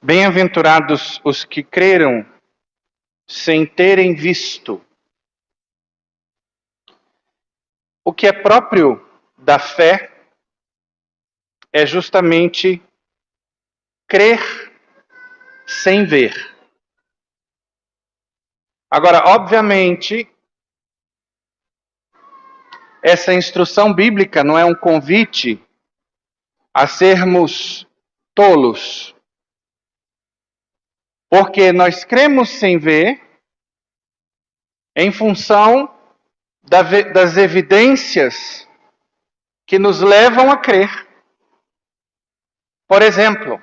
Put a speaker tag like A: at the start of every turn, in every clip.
A: Bem-aventurados os que creram sem terem visto. O que é próprio da fé é justamente crer sem ver. Agora, obviamente, essa instrução bíblica não é um convite a sermos tolos, porque nós cremos sem ver em função das evidências que nos levam a crer. Por exemplo,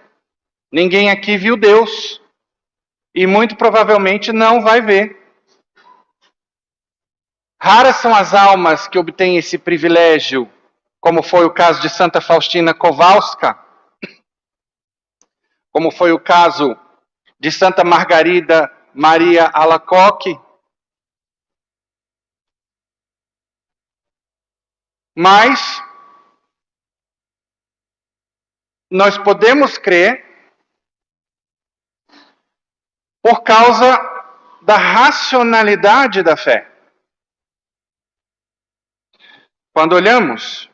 A: ninguém aqui viu Deus e muito provavelmente não vai ver. Raras são as almas que obtêm esse privilégio, como foi o caso de Santa Faustina Kowalska, como foi o caso de Santa Margarida Maria Alacoque. Mas nós podemos crer por causa da racionalidade da fé. Quando olhamos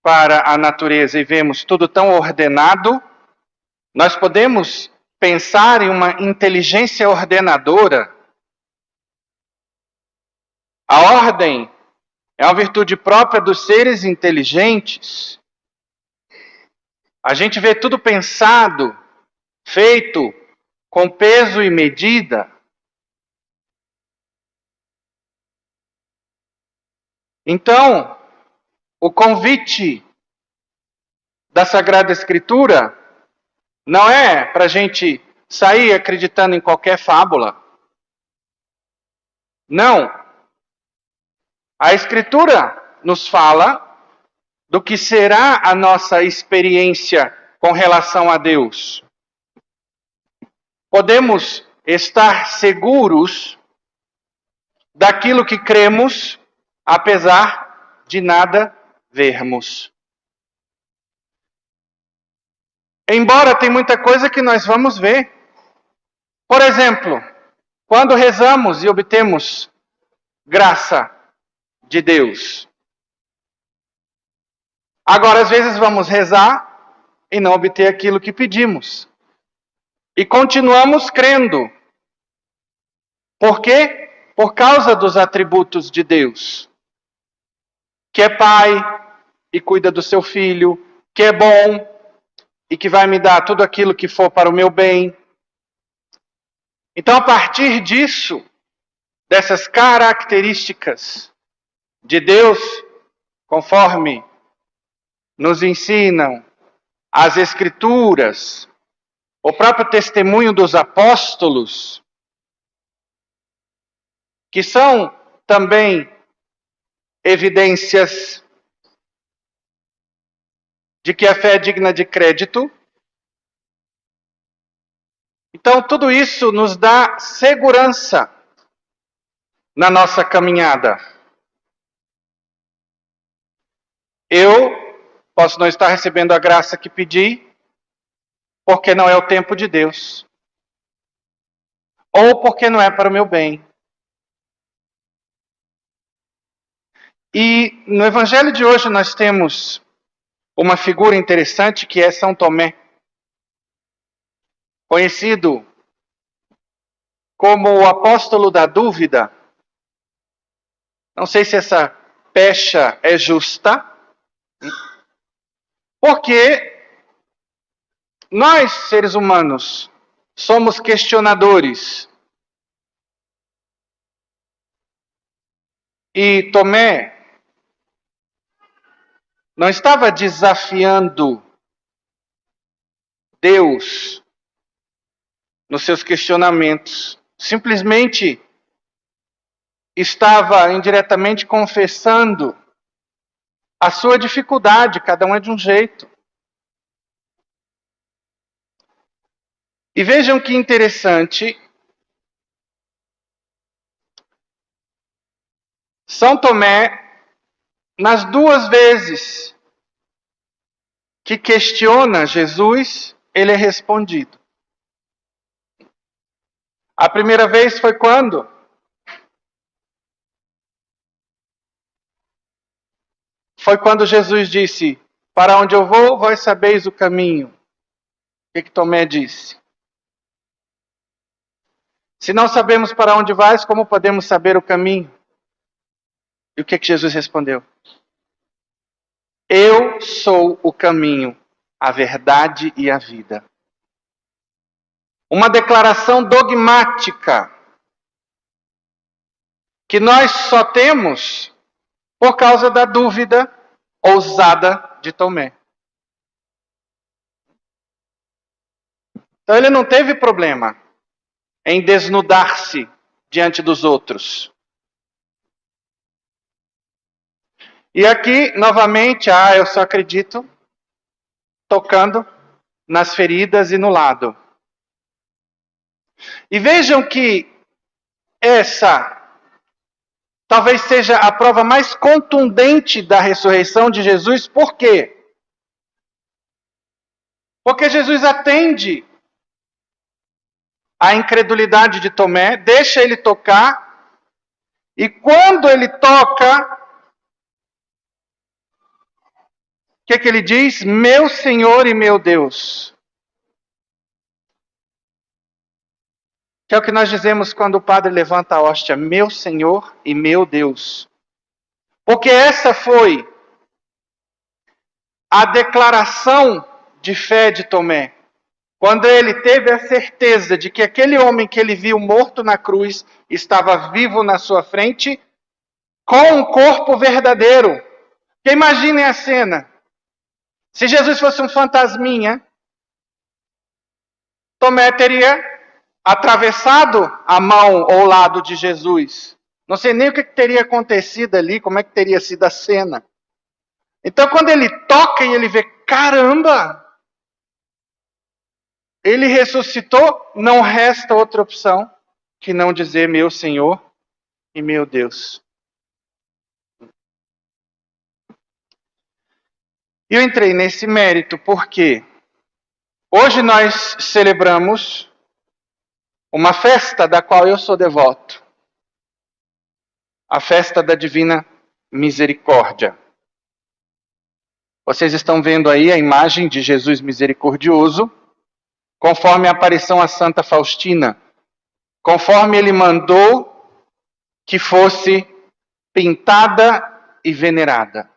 A: para a natureza e vemos tudo tão ordenado, nós podemos pensar em uma inteligência ordenadora. A ordem é uma virtude própria dos seres inteligentes. A gente vê tudo pensado, feito com peso e medida. Então, o convite da Sagrada Escritura não é para a gente sair acreditando em qualquer fábula. Não. A Escritura nos fala do que será a nossa experiência com relação a Deus. Podemos estar seguros daquilo que cremos, apesar de nada vermos. Embora tem muita coisa que nós vamos ver. Por exemplo, quando rezamos e obtemos graça de Deus. Agora, às vezes, vamos rezar e não obter aquilo que pedimos. E continuamos crendo. Por quê? Por causa dos atributos de Deus. Que é pai e cuida do seu filho, que é bom e que vai me dar tudo aquilo que for para o meu bem. Então, a partir disso, dessas características de Deus, conforme nos ensinam as Escrituras, o próprio testemunho dos apóstolos, que são também evidências de que a fé é digna de crédito. Então, tudo isso nos dá segurança na nossa caminhada. Eu posso não estar recebendo a graça que pedi, porque não é o tempo de Deus. Ou porque não é para o meu bem. E no Evangelho de hoje nós temos uma figura interessante que é São Tomé, conhecido como o apóstolo da dúvida. Não sei se essa pecha é justa, porque nós, seres humanos, somos questionadores. E Tomé não estava desafiando Deus nos seus questionamentos. Simplesmente estava indiretamente confessando a sua dificuldade, cada um é de um jeito. E vejam que interessante, São Tomé, nas duas vezes que questiona Jesus, ele é respondido. A primeira vez foi quando? Foi quando Jesus disse: para onde eu vou, vós sabeis o caminho. O que Tomé disse? Se não sabemos para onde vais, como podemos saber o caminho? E o que Jesus respondeu? Eu sou o caminho, a verdade e a vida. Uma declaração dogmática que nós só temos por causa da dúvida ousada de Tomé. Então ele não teve problema em desnudar-se diante dos outros. E aqui, novamente, eu só acredito tocando nas feridas e no lado. E vejam que essa talvez seja a prova mais contundente da ressurreição de Jesus. Por quê? Porque Jesus atende a incredulidade de Tomé, deixa ele tocar, e quando ele toca, o que ele diz? Meu Senhor e meu Deus. Que é o que nós dizemos quando o padre levanta a hóstia, meu Senhor e meu Deus. Porque essa foi a declaração de fé de Tomé. Quando ele teve a certeza de que aquele homem que ele viu morto na cruz estava vivo na sua frente, com um corpo verdadeiro. Porque imaginem a cena. Se Jesus fosse um fantasminha, Tomé teria atravessado a mão ou o lado de Jesus. Não sei nem o que teria acontecido ali, como é que teria sido a cena. Então, quando ele toca e ele vê, caramba, ele ressuscitou, não resta outra opção que não dizer meu Senhor e meu Deus. E eu entrei nesse mérito porque hoje nós celebramos uma festa da qual eu sou devoto. A festa da Divina Misericórdia. Vocês estão vendo aí a imagem de Jesus misericordioso, conforme a aparição a Santa Faustina, conforme ele mandou que fosse pintada e venerada.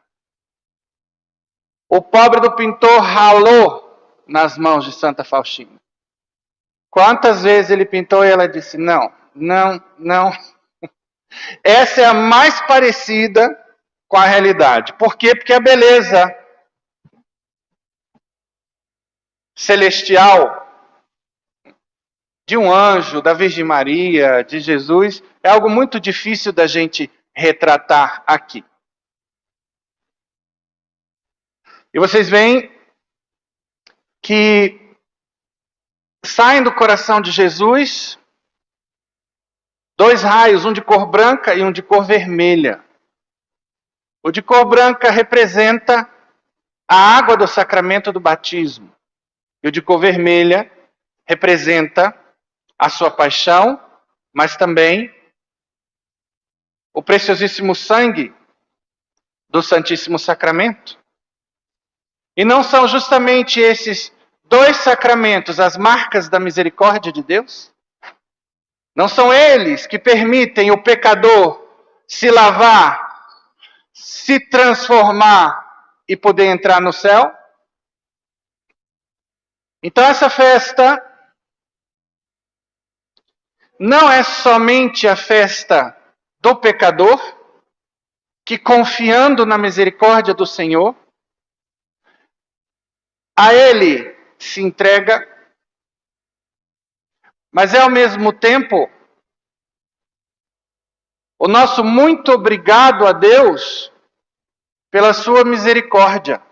A: O pobre do pintor ralou nas mãos de Santa Faustina. Quantas vezes ele pintou e ela disse, não. Essa é a mais parecida com a realidade. Por quê? Porque a beleza celestial de um anjo, da Virgem Maria, de Jesus, é algo muito difícil da gente retratar aqui. E vocês veem que saem do coração de Jesus dois raios, um de cor branca e um de cor vermelha. O de cor branca representa a água do sacramento do batismo. E o de cor vermelha representa a sua paixão, mas também o preciosíssimo sangue do Santíssimo Sacramento. E não são justamente esses dois sacramentos as marcas da misericórdia de Deus? Não são eles que permitem o pecador se lavar, se transformar e poder entrar no céu? Então essa festa não é somente a festa do pecador, que confiando na misericórdia do Senhor, a Ele se entrega, mas é ao mesmo tempo o nosso muito obrigado a Deus pela sua misericórdia.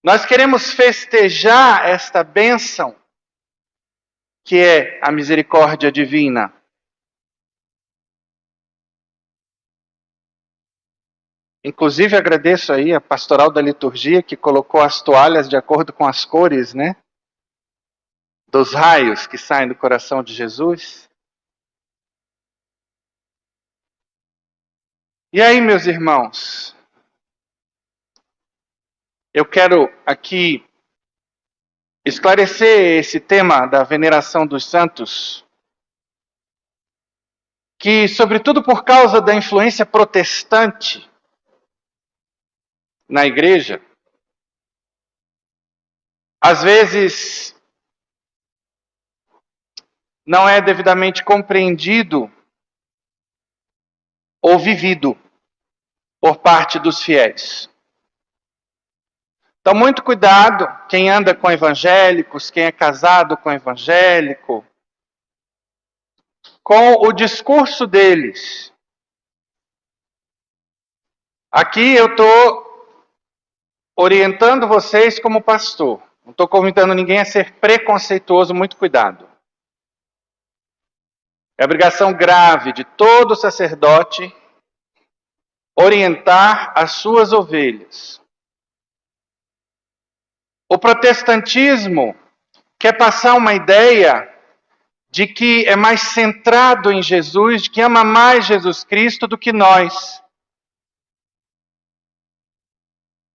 A: Nós queremos festejar esta bênção que é a misericórdia divina. Inclusive agradeço aí a pastoral da liturgia que colocou as toalhas de acordo com as cores, né? Dos raios que saem do coração de Jesus. E aí, meus irmãos, eu quero aqui esclarecer esse tema da veneração dos santos, que, sobretudo por causa da influência protestante na igreja, às vezes não é devidamente compreendido ou vivido por parte dos fiéis. Então, muito cuidado, quem anda com evangélicos, quem é casado com evangélico, com o discurso deles. Aqui eu estou orientando vocês como pastor. Não estou convidando ninguém a ser preconceituoso, muito cuidado. É obrigação grave de todo sacerdote orientar as suas ovelhas. O protestantismo quer passar uma ideia de que é mais centrado em Jesus, de que ama mais Jesus Cristo do que nós.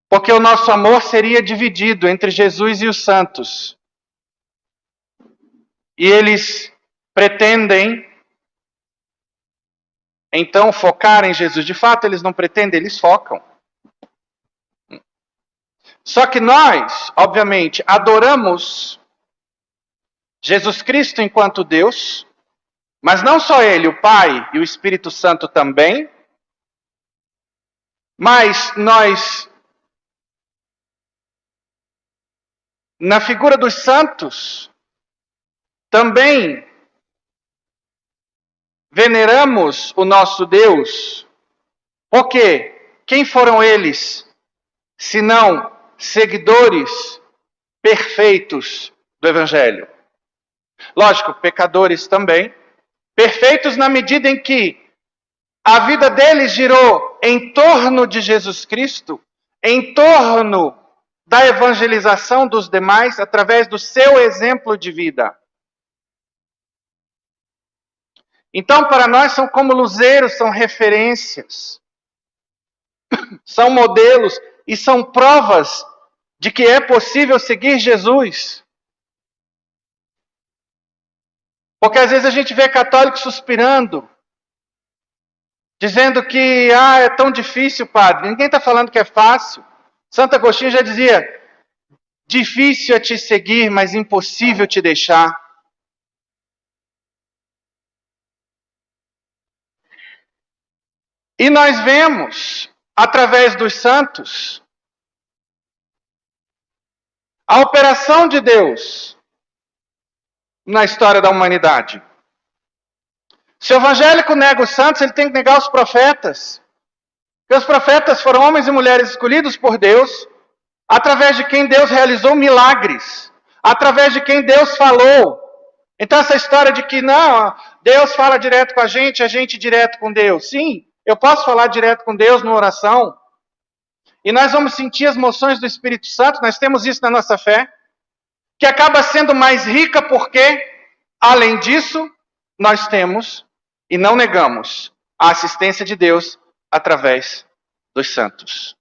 A: Porque o nosso amor seria dividido entre Jesus e os santos. E eles pretendem, então, focar em Jesus. De fato, eles não pretendem, eles focam. Só que nós, obviamente, adoramos Jesus Cristo enquanto Deus, mas não só Ele, o Pai e o Espírito Santo também, mas nós, na figura dos santos, também veneramos o nosso Deus, porque quem foram eles, senão seguidores perfeitos do Evangelho? Lógico, pecadores também, perfeitos na medida em que a vida deles girou em torno de Jesus Cristo, em torno da evangelização dos demais, através do seu exemplo de vida. Então, para nós, são como luzeiros, são referências, são modelos e são provas de que é possível seguir Jesus. Porque às vezes a gente vê católicos suspirando, dizendo que é tão difícil, padre. Ninguém está falando que é fácil. Santo Agostinho já dizia, difícil é te seguir, mas impossível te deixar. E nós vemos, através dos santos, a operação de Deus na história da humanidade. Se o evangélico nega os santos, ele tem que negar os profetas. Porque os profetas foram homens e mulheres escolhidos por Deus, através de quem Deus realizou milagres, através de quem Deus falou. Então essa história de que não, Deus fala direto com a gente direto com Deus. Sim, eu posso falar direto com Deus numa oração. E nós vamos sentir as moções do Espírito Santo, nós temos isso na nossa fé, que acaba sendo mais rica porque, além disso, nós temos, e não negamos, a assistência de Deus através dos santos.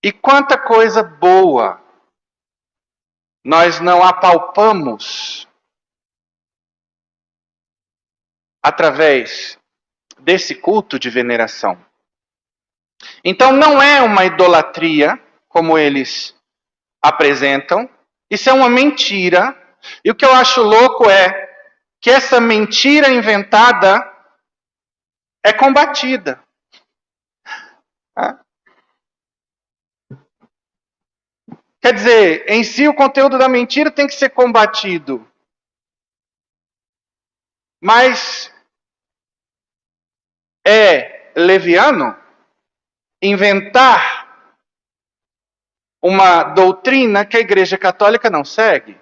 A: E quanta coisa boa nós não apalpamos através desse culto de veneração. Então não é uma idolatria, como eles apresentam, isso é uma mentira, e o que eu acho louco é que essa mentira inventada é combatida. Quer dizer, em si o conteúdo da mentira tem que ser combatido. Mas é leviano inventar uma doutrina que a Igreja Católica não segue?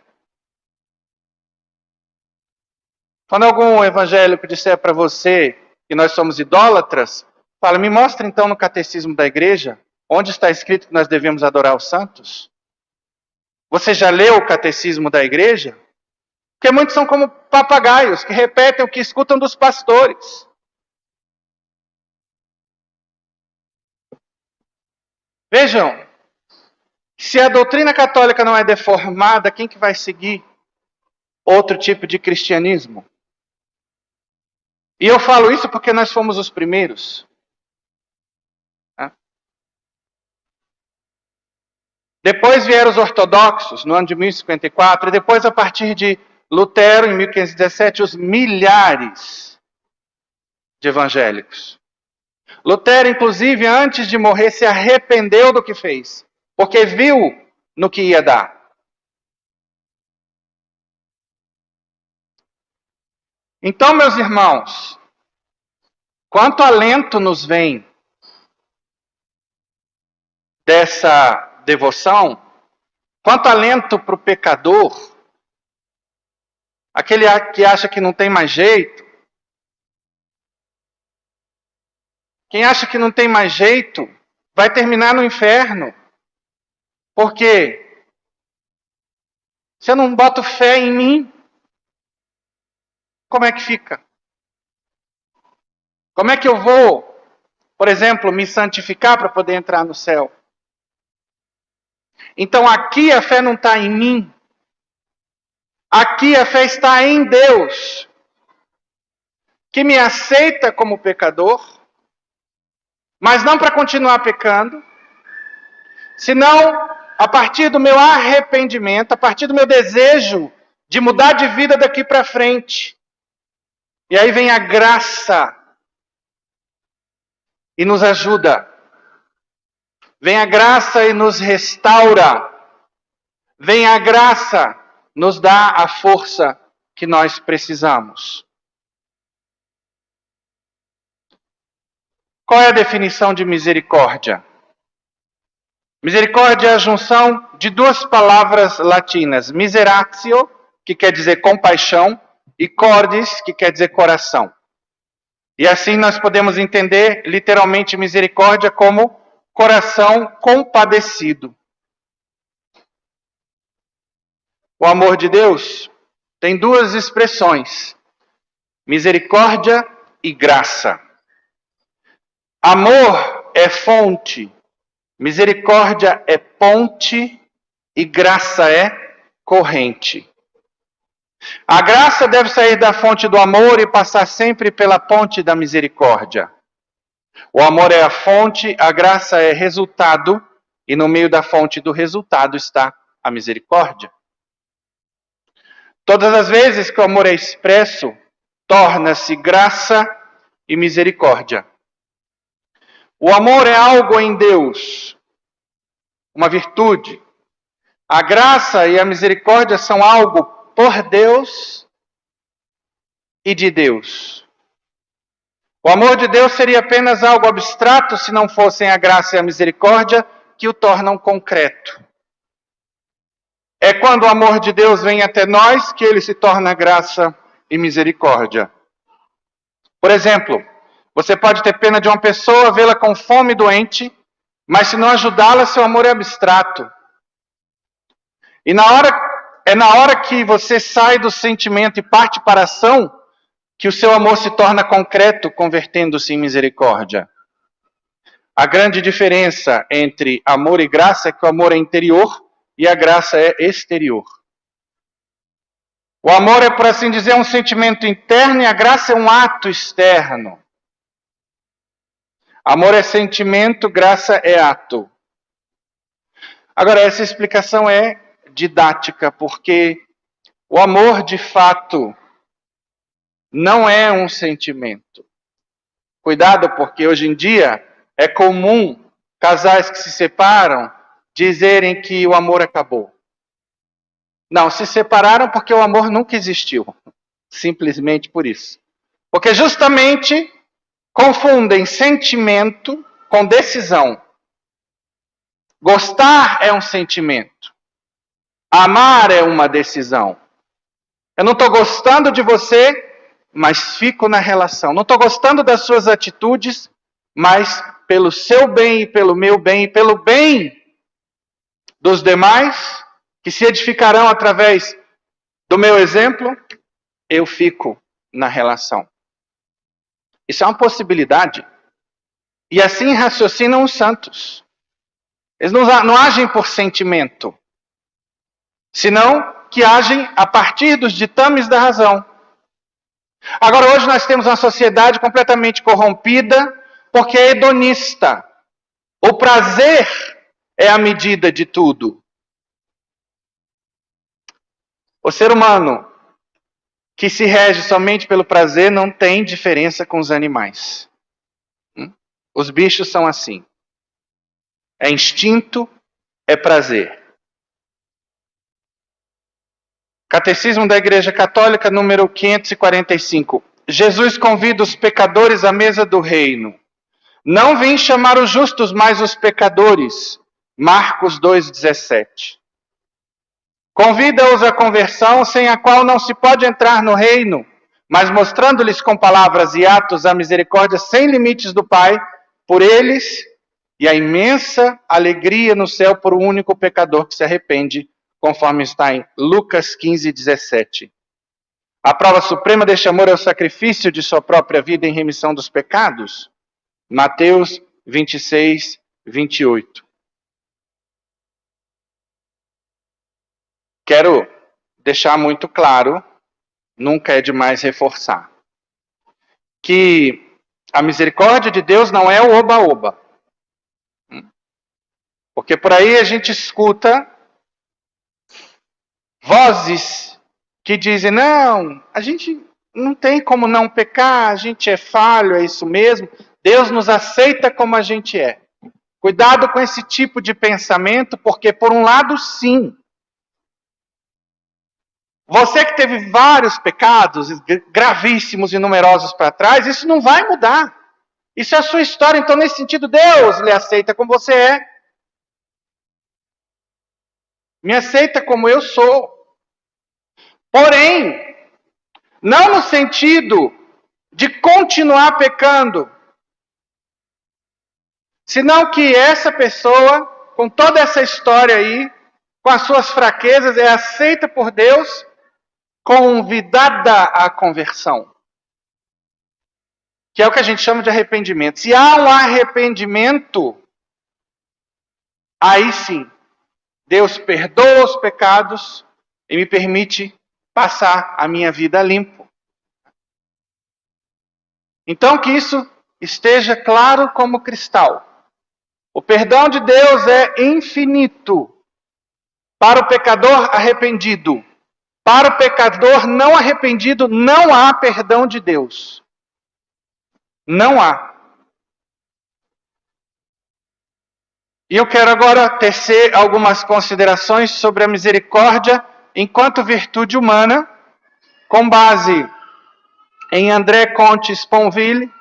A: Quando algum evangélico disser para você que nós somos idólatras, fala, me mostra então no catecismo da igreja, onde está escrito que nós devemos adorar os santos? Você já leu o catecismo da igreja? Porque muitos são como papagaios, que repetem o que escutam dos pastores. Vejam, se a doutrina católica não é deformada, quem que vai seguir outro tipo de cristianismo? E eu falo isso porque nós fomos os primeiros. Depois vieram os ortodoxos, no ano de 1054, e depois, a partir de Lutero, em 1517, os milhares de evangélicos. Lutero, inclusive, antes de morrer, se arrependeu do que fez, porque viu no que ia dar. Então, meus irmãos, quanto alento nos vem dessa devoção, quanto alento para o pecador, aquele que acha que não tem mais jeito, quem acha que não tem mais jeito, vai terminar no inferno. Por quê? Se eu não boto fé em mim, como é que fica? Como é que eu vou, por exemplo, me santificar para poder entrar no céu? Então aqui a fé não está em mim. Aqui a fé está em Deus, que me aceita como pecador, mas não para continuar pecando, senão a partir do meu arrependimento, a partir do meu desejo de mudar de vida daqui para frente. E aí vem a graça e nos ajuda. Vem a graça e nos restaura. Vem a graça, nos dá a força que nós precisamos. Qual é a definição de misericórdia? Misericórdia é a junção de duas palavras latinas, miseratio, que quer dizer compaixão, e cordis, que quer dizer coração. E assim nós podemos entender literalmente misericórdia como coração compadecido. O amor de Deus tem duas expressões: misericórdia e graça. Amor é fonte, misericórdia é ponte e graça é corrente. A graça deve sair da fonte do amor e passar sempre pela ponte da misericórdia. O amor é a fonte, a graça é resultado, e no meio da fonte do resultado está a misericórdia. Todas as vezes que o amor é expresso, torna-se graça e misericórdia. O amor é algo em Deus, uma virtude. A graça e a misericórdia são algo por Deus e de Deus. O amor de Deus seria apenas algo abstrato se não fossem a graça e a misericórdia que o tornam concreto. É quando o amor de Deus vem até nós que ele se torna graça e misericórdia. Por exemplo, você pode ter pena de uma pessoa, vê-la com fome e doente, mas se não ajudá-la, seu amor é abstrato. E é na hora que você sai do sentimento e parte para a ação que o seu amor se torna concreto, convertendo-se em misericórdia. A grande diferença entre amor e graça é que o amor é interior e a graça é exterior. O amor é, por assim dizer, um sentimento interno e a graça é um ato externo. Amor é sentimento, graça é ato. Agora, essa explicação é didática, porque o amor, de fato, não é um sentimento. Cuidado, porque hoje em dia é comum casais que se separam dizerem que o amor acabou. Não, se separaram porque o amor nunca existiu. Simplesmente por isso. Porque justamente confundem sentimento com decisão. Gostar é um sentimento. Amar é uma decisão. Eu não estou gostando de você, mas fico na relação. Não estou gostando das suas atitudes, mas pelo seu bem e pelo meu bem e pelo bem dos demais, que se edificarão através do meu exemplo, eu fico na relação. Isso é uma possibilidade. E assim raciocinam os santos. Eles não agem por sentimento, senão que agem a partir dos ditames da razão. Agora, hoje nós temos uma sociedade completamente corrompida porque é hedonista. O prazer é a medida de tudo. O ser humano que se rege somente pelo prazer não tem diferença com os animais. Os bichos são assim. É instinto, é prazer. Catecismo da Igreja Católica, número 545. Jesus convida os pecadores à mesa do reino. Não vim chamar os justos, mas os pecadores. Marcos 2,17. Convida-os à conversão, sem a qual não se pode entrar no reino, mas mostrando-lhes com palavras e atos a misericórdia sem limites do Pai por eles e a imensa alegria no céu por um único pecador que se arrepende, conforme está em Lucas 15:17. A prova suprema deste amor é o sacrifício de sua própria vida em remissão dos pecados. Mateus 26:28. Quero deixar muito claro, nunca é demais reforçar, que a misericórdia de Deus não é o oba-oba. Porque por aí a gente escuta vozes que dizem, não, a gente não tem como não pecar, a gente é falho, é isso mesmo, Deus nos aceita como a gente é. Cuidado com esse tipo de pensamento, porque por um lado, sim, você que teve vários pecados gravíssimos e numerosos para trás, isso não vai mudar. Isso é a sua história, então nesse sentido Deus lhe aceita como você é. Me aceita como eu sou. Porém, não no sentido de continuar pecando, senão que essa pessoa, com toda essa história aí, com as suas fraquezas, é aceita por Deus, convidada à conversão. Que é o que a gente chama de arrependimento. Se há um arrependimento, aí sim, Deus perdoa os pecados e me permite passar a minha vida limpo. Então que isso esteja claro como cristal. O perdão de Deus é infinito para o pecador arrependido. Para o pecador não arrependido, não há perdão de Deus. Não há. E eu quero agora tecer algumas considerações sobre a misericórdia enquanto virtude humana, com base em André Comte Sponville,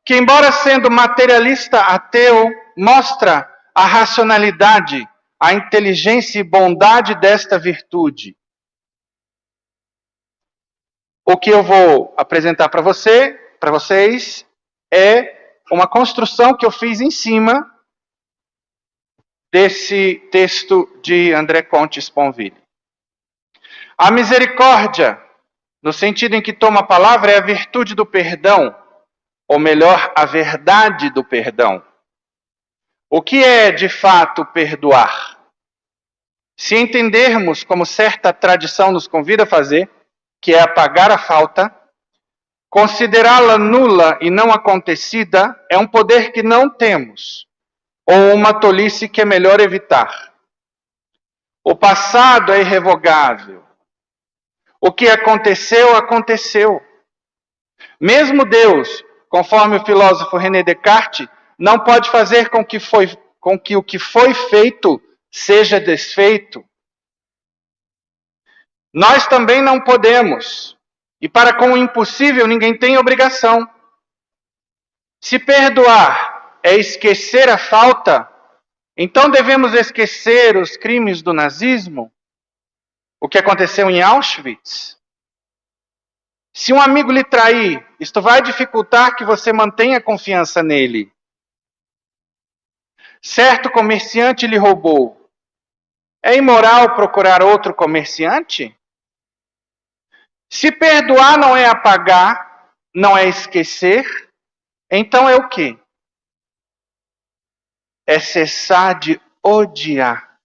A: que, embora sendo materialista ateu, mostra a racionalidade, a inteligência e bondade desta virtude. O que eu vou apresentar para vocês, é uma construção que eu fiz em cima desse texto de André Comte Sponville. A misericórdia, no sentido em que toma a palavra, é a virtude do perdão, ou melhor, a verdade do perdão. O que é, de fato, perdoar? Se entendermos, como certa tradição nos convida a fazer, que é apagar a falta, considerá-la nula e não acontecida é um poder que não temos, ou uma tolice que é melhor evitar. O passado é irrevogável. O que aconteceu, aconteceu. Mesmo Deus, conforme o filósofo René Descartes, não pode fazer com que o que foi feito seja desfeito. Nós também não podemos. E para com o impossível ninguém tem obrigação. Se perdoar é esquecer a falta, então devemos esquecer os crimes do nazismo? O que aconteceu em Auschwitz? Se um amigo lhe trair, isto vai dificultar que você mantenha confiança nele. Certo comerciante lhe roubou. É imoral procurar outro comerciante? Se perdoar não é apagar, não é esquecer, então é o quê? é cessar de odiar.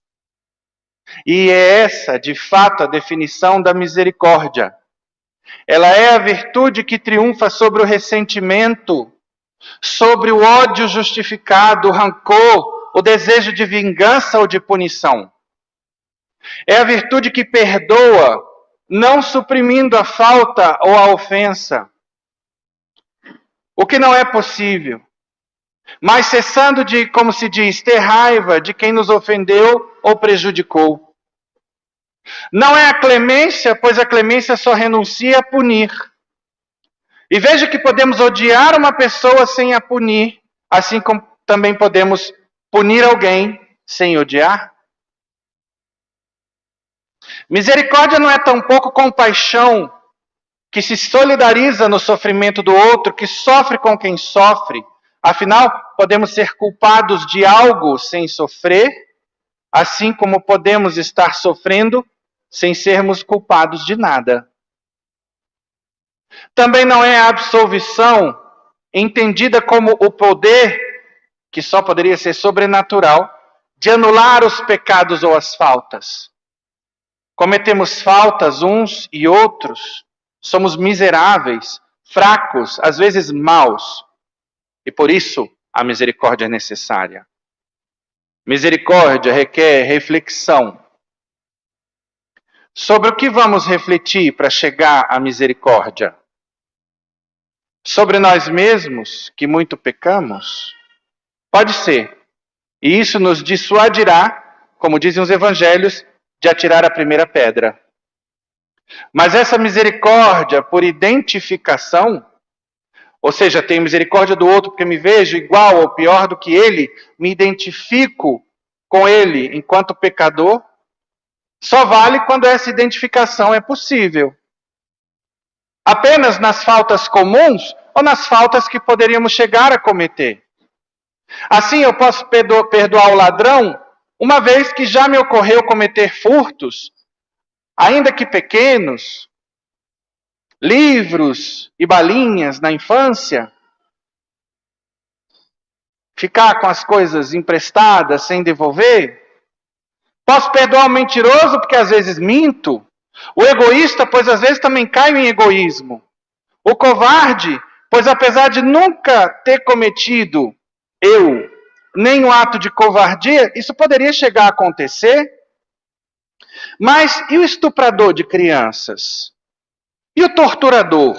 A: E é essa, de fato, a definição da misericórdia. Ela é a virtude que triunfa sobre o ressentimento, sobre o ódio justificado, o rancor, o desejo de vingança ou de punição. É a virtude que perdoa, não suprimindo a falta ou a ofensa, o que não é possível, mas cessando de, como se diz, ter raiva de quem nos ofendeu ou prejudicou. Não é a clemência, pois a clemência só renuncia a punir. E veja que podemos odiar uma pessoa sem a punir, assim como também podemos punir alguém sem odiar. Misericórdia não é tampouco compaixão, que se solidariza no sofrimento do outro, que sofre com quem sofre. Afinal, podemos ser culpados de algo sem sofrer, assim como podemos estar sofrendo sem sermos culpados de nada. Também não é a absolvição, entendida como o poder, que só poderia ser sobrenatural, de anular os pecados ou as faltas. Cometemos faltas uns e outros, somos miseráveis, fracos, às vezes maus, e por isso a misericórdia é necessária. Misericórdia requer reflexão. Sobre o que vamos refletir para chegar à misericórdia? Sobre nós mesmos, que muito pecamos? Pode ser. E isso nos dissuadirá, como dizem os evangelhos, de atirar a primeira pedra. Mas essa misericórdia por identificação, ou seja, tenho misericórdia do outro porque me vejo igual ou pior do que ele, me identifico com ele enquanto pecador, só vale quando essa identificação é possível. Apenas nas faltas comuns ou nas faltas que poderíamos chegar a cometer. Assim, eu posso perdoar o ladrão, uma vez que já me ocorreu cometer furtos, ainda que pequenos, livros e balinhas na infância, ficar com as coisas emprestadas sem devolver. Posso perdoar o mentiroso, porque às vezes minto. O egoísta, pois às vezes também caio em egoísmo. O covarde, pois apesar de nunca ter cometido nenhum ato de covardia, isso poderia chegar a acontecer. Mas e o estuprador de crianças? E o torturador?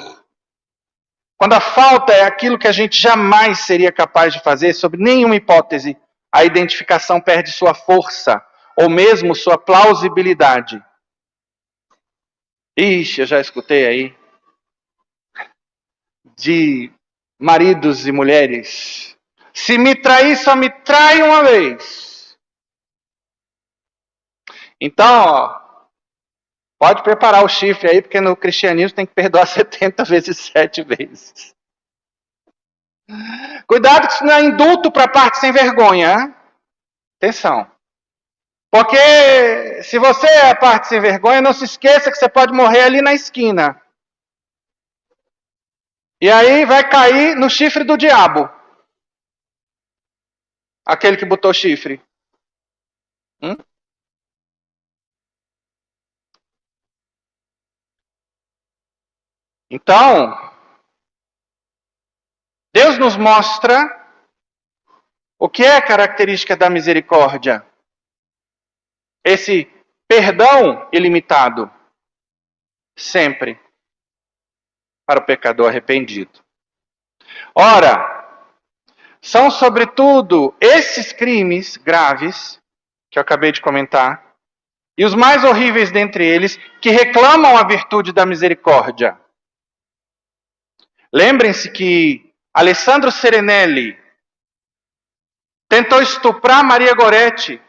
A: Quando a falta é aquilo que a gente jamais seria capaz de fazer, sob nenhuma hipótese, a identificação perde sua força, ou mesmo sua plausibilidade. Ixi, eu já escutei aí de maridos e mulheres. Se me trair, só me trai uma vez. Então, pode preparar o chifre aí, porque no cristianismo tem que perdoar 70 vezes 7 vezes. Cuidado que isso não é indulto para parte sem vergonha. Hein? Atenção. Porque se você é a parte sem vergonha, não se esqueça que você pode morrer ali na esquina. E aí vai cair no chifre do diabo. Aquele que botou chifre. Então, Deus nos mostra o que é a característica da misericórdia. Esse perdão ilimitado. Sempre. Para o pecador arrependido. Ora, são sobretudo esses crimes graves, que eu acabei de comentar, e os mais horríveis dentre eles, que reclamam a virtude da misericórdia. Lembrem-se que Alessandro Serenelli tentou estuprar Maria Goretti,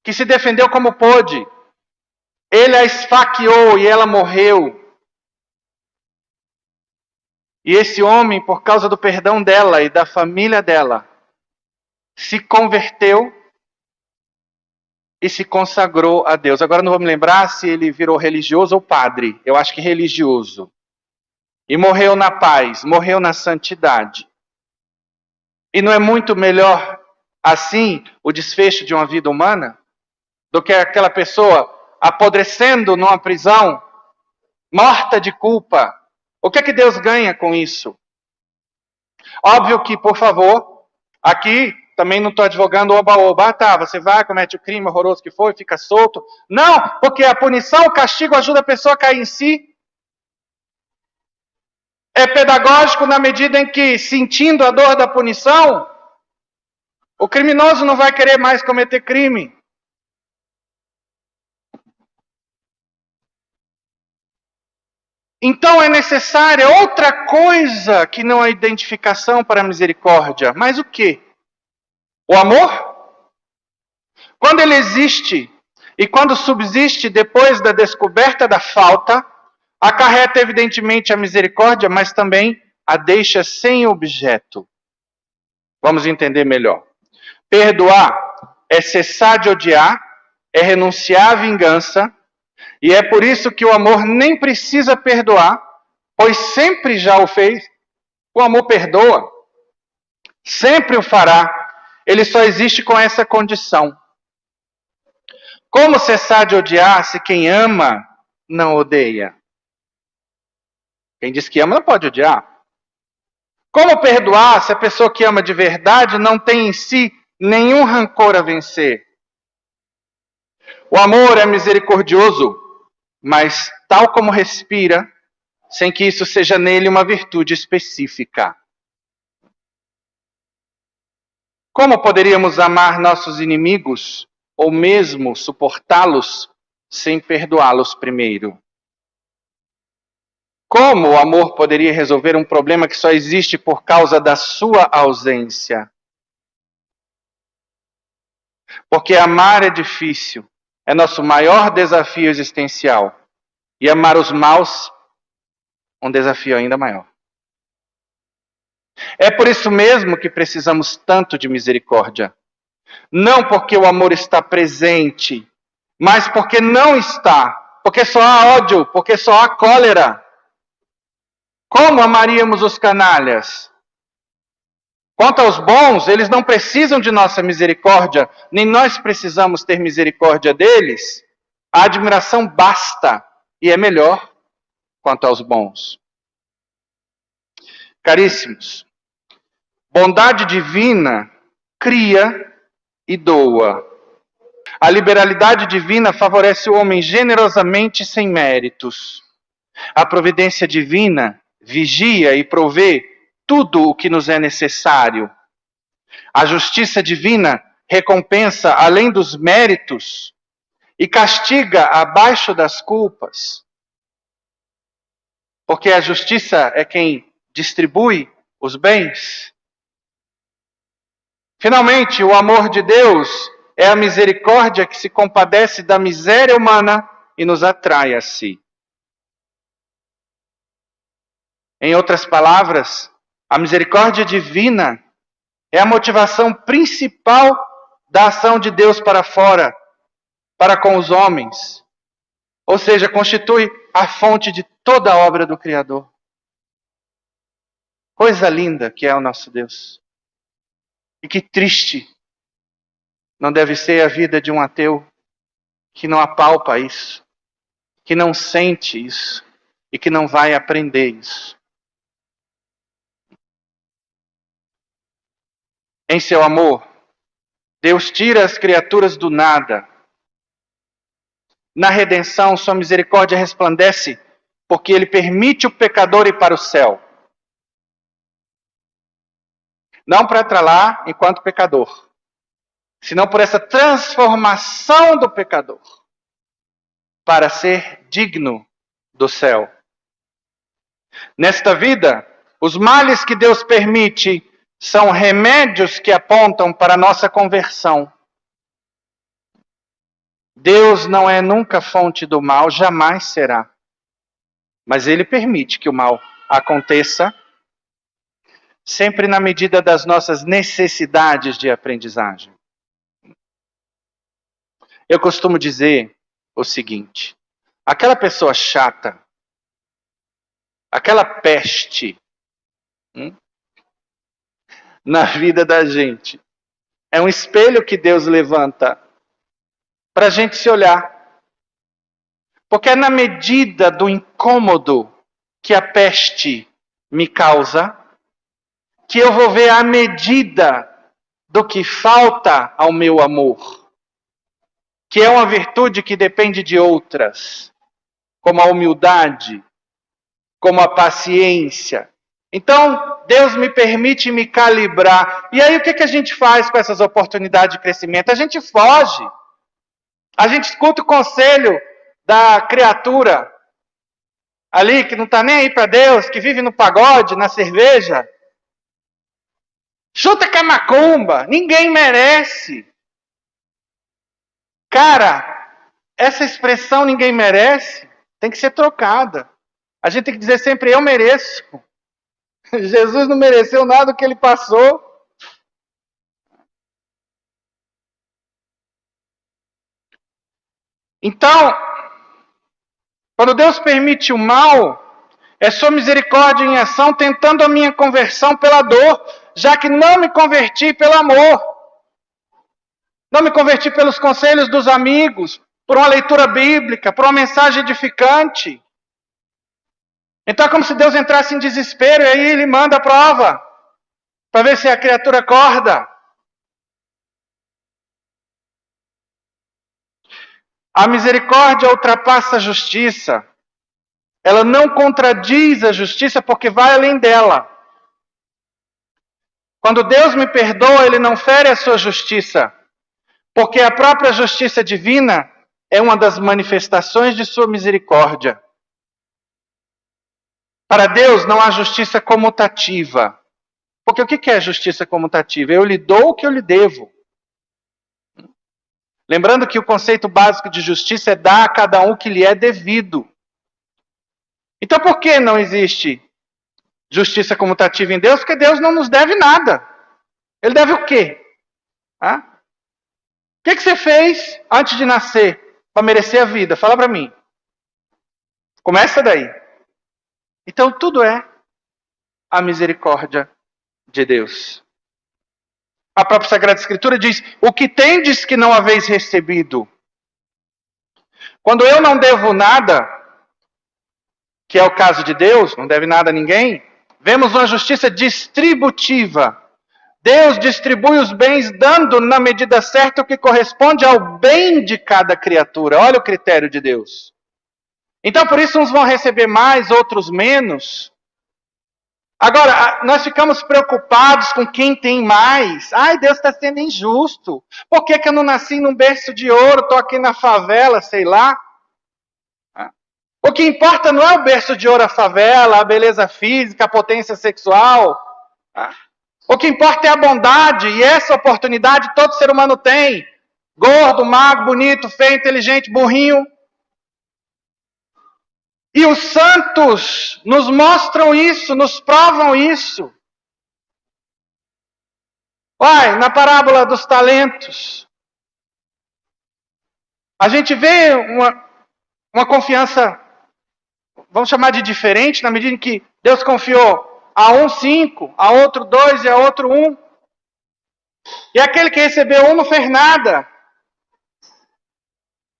A: que se defendeu como pôde. Ele a esfaqueou e ela morreu. E esse homem, por causa do perdão dela e da família dela, se converteu e se consagrou a Deus. Agora não vou me lembrar se ele virou religioso ou padre. Eu acho que religioso. E morreu na paz, morreu na santidade. E não é muito melhor assim o desfecho de uma vida humana? Do que aquela pessoa apodrecendo numa prisão, morta de culpa? O que é que Deus ganha com isso? Óbvio que, por favor, aqui também não estou advogando oba-oba. Ah, tá, você vai, comete o crime horroroso que foi, fica solto. Não, porque a punição, o castigo ajuda a pessoa a cair em si. É pedagógico na medida em que, sentindo a dor da punição, o criminoso não vai querer mais cometer crime. Então é necessária outra coisa que não a identificação para a misericórdia. Mas o quê? O amor? Quando ele existe e quando subsiste depois da descoberta da falta, acarreta evidentemente a misericórdia, mas também a deixa sem objeto. Vamos entender melhor. Perdoar é cessar de odiar, é renunciar à vingança, e é por isso que o amor nem precisa perdoar, pois sempre já o fez. O amor perdoa, sempre o fará. Ele só existe com essa condição. Como cessar de odiar se quem ama não odeia? Quem diz que ama não pode odiar. Como perdoar se a pessoa que ama de verdade não tem em si nenhum rancor a vencer? O amor é misericordioso, mas tal como respira, sem que isso seja nele uma virtude específica. Como poderíamos amar nossos inimigos, ou mesmo suportá-los, sem perdoá-los primeiro? Como o amor poderia resolver um problema que só existe por causa da sua ausência? Porque amar é difícil, é nosso maior desafio existencial. E amar os maus, um desafio ainda maior. É por isso mesmo que precisamos tanto de misericórdia. Não porque o amor está presente, mas porque não está. Porque só há ódio, porque só há cólera. Como amaríamos os canalhas? Quanto aos bons, eles não precisam de nossa misericórdia, nem nós precisamos ter misericórdia deles. A admiração basta e é melhor quanto aos bons. Caríssimos, bondade divina cria e doa. A liberalidade divina favorece o homem generosamente sem méritos. A providência divina vigia e provê tudo o que nos é necessário. A justiça divina recompensa além dos méritos e castiga abaixo das culpas. Porque a justiça é quem distribui os bens. Finalmente, o amor de Deus é a misericórdia que se compadece da miséria humana e nos atrai a si. Em outras palavras, a misericórdia divina é a motivação principal da ação de Deus para fora, para com os homens. Ou seja, constitui a fonte de toda a obra do Criador. Coisa linda que é o nosso Deus. E que triste não deve ser a vida de um ateu que não apalpa isso, que não sente isso e que não vai aprender isso. Em seu amor, Deus tira as criaturas do nada. Na redenção, sua misericórdia resplandece porque ele permite o pecador ir para o céu. Não para entrar lá enquanto pecador, senão por essa transformação do pecador para ser digno do céu. Nesta vida, os males que Deus permite são remédios que apontam para a nossa conversão. Deus não é nunca fonte do mal, jamais será. Mas Ele permite que o mal aconteça, sempre na medida das nossas necessidades de aprendizagem. Eu costumo dizer o seguinte: aquela pessoa chata, aquela peste na vida da gente, É um espelho que Deus levanta para a gente se olhar. Porque é na medida do incômodo que a peste me causa que eu vou ver a medida do que falta ao meu amor, que é uma virtude que depende de outras, como a humildade, como a paciência. Então, Deus me permite me calibrar. E aí, o que a gente faz com essas oportunidades de crescimento? A gente foge. A gente escuta o conselho da criatura ali, que não está nem aí para Deus, que vive no pagode, na cerveja. Chuta que é macumba, ninguém merece. Cara, essa expressão ninguém merece tem que ser trocada. A gente tem que dizer sempre, eu mereço. Jesus não mereceu nada do que ele passou. Então, quando Deus permite o mal, é sua misericórdia em ação, tentando a minha conversão pela dor, já que não me converti pelo amor. Não me converti pelos conselhos dos amigos, por uma leitura bíblica, por uma mensagem edificante. Então é como se Deus entrasse em desespero e aí ele manda a prova, para ver se a criatura acorda. A misericórdia ultrapassa a justiça. Ela não contradiz a justiça porque vai além dela. Quando Deus me perdoa, ele não fere a sua justiça, porque a própria justiça divina é uma das manifestações de sua misericórdia. Para Deus não há justiça comutativa. Porque o que é justiça comutativa? Eu lhe dou o que eu lhe devo. Lembrando que o conceito básico de justiça é dar a cada um o que lhe é devido. Então por que não existe justiça comutativa em Deus? Porque Deus não nos deve nada. Ele deve o quê? O que você fez antes de nascer para merecer a vida? Fala para mim. Começa daí. Então tudo é a misericórdia de Deus. A própria Sagrada Escritura diz, o que tendes que não haveis recebido? Quando eu não devo nada, que é o caso de Deus, não deve nada a ninguém, vemos uma justiça distributiva. Deus distribui os bens dando na medida certa o que corresponde ao bem de cada criatura. Olha o critério de Deus. Então, por isso, uns vão receber mais, outros menos. Agora, nós ficamos preocupados com quem tem mais. Ai, Deus está sendo injusto. Por que eu não nasci num berço de ouro, estou aqui na favela, sei lá? O que importa não é o berço de ouro, a favela, a beleza física, a potência sexual. O que importa é a bondade, e essa oportunidade todo ser humano tem. Gordo, magro, bonito, feio, inteligente, burrinho. E os santos nos mostram isso, nos provam isso. Olha, na parábola dos talentos, a gente vê uma confiança, vamos chamar de diferente, na medida em que Deus confiou a um 5, a outro 2 e a outro 1. E aquele que recebeu 1 não fez nada.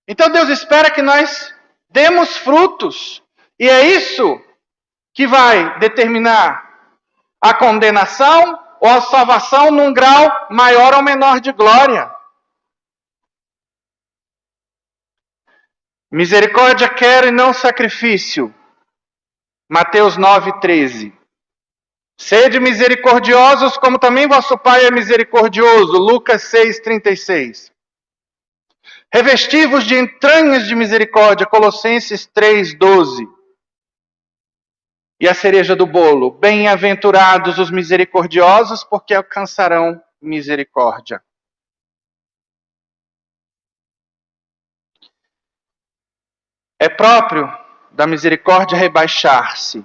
A: Então Deus espera que nós demos frutos. E é isso que vai determinar a condenação ou a salvação num grau maior ou menor de glória. Misericórdia quero e não sacrifício. Mateus 9:13. Sede misericordiosos, como também vosso Pai é misericordioso. Lucas 6:36. Revesti-vos de entranhas de misericórdia. Colossenses 3:12. E a cereja do bolo. Bem-aventurados os misericordiosos, porque alcançarão misericórdia. É próprio da misericórdia rebaixar-se.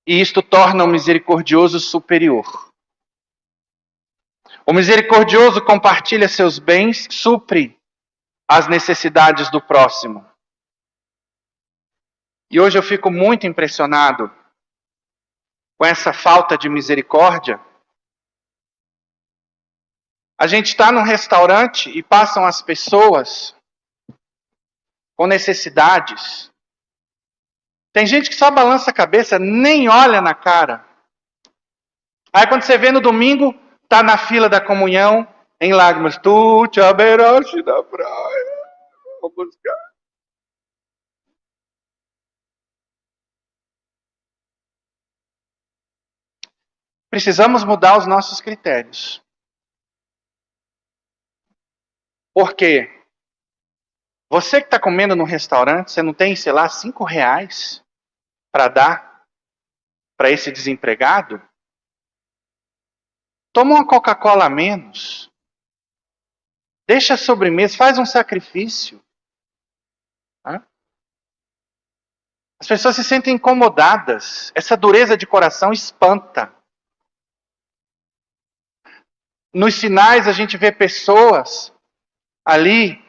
A: E isto torna o misericordioso superior. O misericordioso compartilha seus bens, supre as necessidades do próximo. E hoje eu fico muito impressionado com essa falta de misericórdia. A gente está num restaurante e passam as pessoas com necessidades. Tem gente que só balança a cabeça, nem olha na cara. Aí quando você vê no domingo, tá na fila da comunhão, em lágrimas. Tu te abeiraste da praia. Vou buscar. Precisamos mudar os nossos critérios. Por quê? Você que está comendo no restaurante, você não tem, sei lá, R$ 5 para dar para esse desempregado? Toma uma Coca-Cola a menos. Deixa a sobremesa, faz um sacrifício. As pessoas se sentem incomodadas. Essa dureza de coração espanta. Nos sinais a gente vê pessoas ali,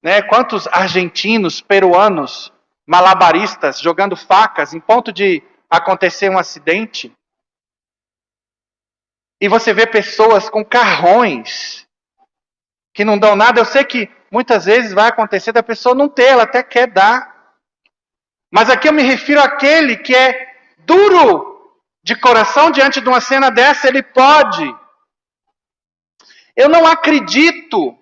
A: né? Quantos argentinos, peruanos, malabaristas jogando facas em ponto de acontecer um acidente. E você vê pessoas com carrões que não dão nada. Eu sei que muitas vezes vai acontecer da pessoa não ter, ela até quer dar. Mas aqui eu me refiro àquele que é duro de coração diante de uma cena dessa, ele pode. Eu não acredito